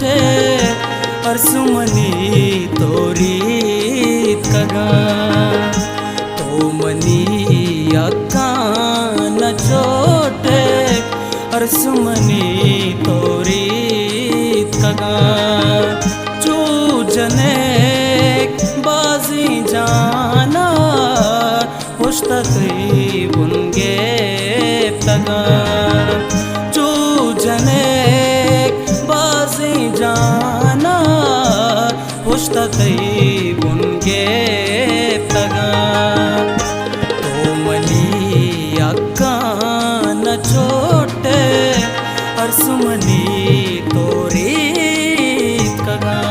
छोटे अर्सुमनी तोरी कगा तो मनी अक्का न छोटे अर्सुमनी तोरी कगा चूजने बाजी जाना पुष्टत्री बुनगे तगा चूजने बाजी जाना पुष्टत्री बुनगे तगा तो मनी अक्का न छोटे अर्सुमनी तोरी कगा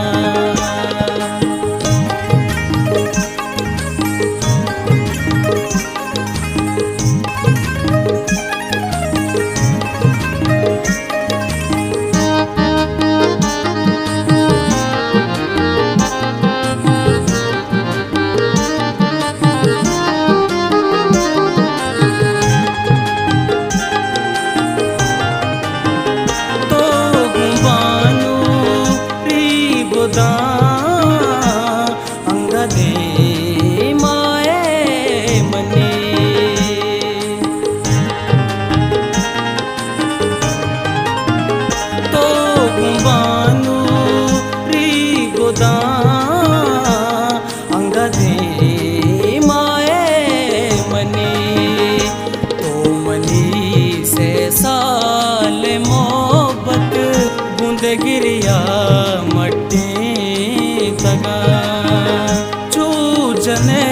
गिरिया मट्टी तगा चूजने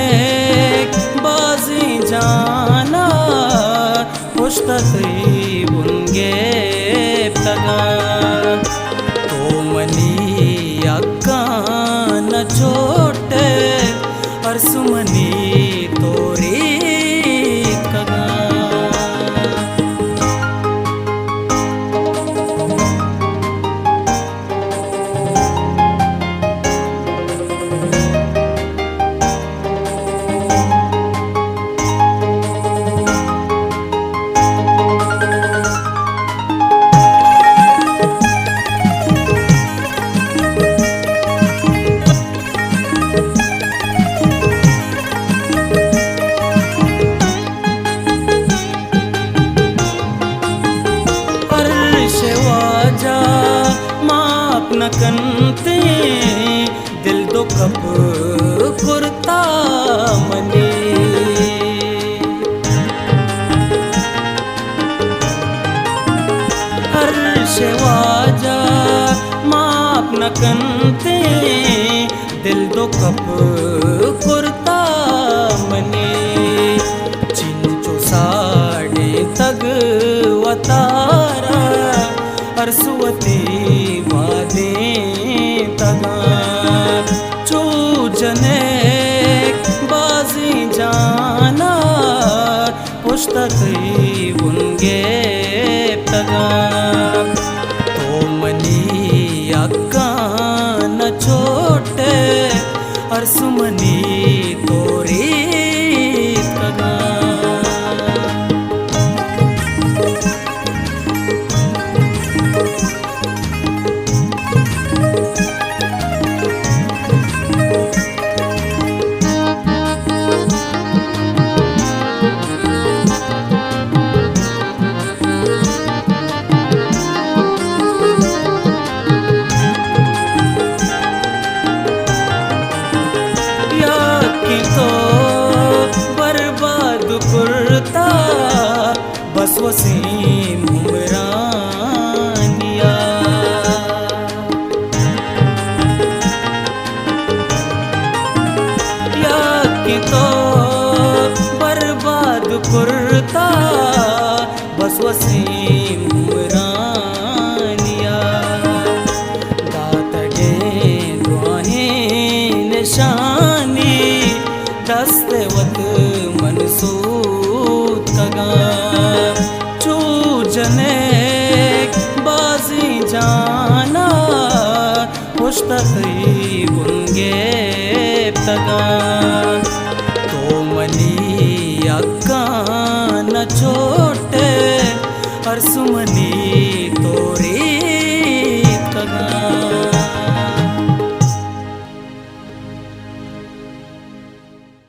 बाजी जाना पुष्टत्री बुनगे तगा तो मनी अक्का न छोटे अर्सुमनी तोरी कगा न कंते दिल दो कब कुर्ता मने हर शेवाजा माप न कंते दिल दो कब कुर्ता मने चिंचो साड़े तग वतारा अर्सुवती वादे तगा चूजने बाजी जाना पुष्टत्री बुनगे तगा तो मनी अक्का न छोटे अर्सुमनी तोरी तगा तो बर्बाद कुर्ता बस वसीम उमरानिया या कि तो बर्बाद कुर्ता बस वसीम उमरानिया दातगे दुआहें निशानी दस्तवत मनसूद कगा चूजने बाजी जाना पुष्टत्री बुनगे तगा तो मनी अक्का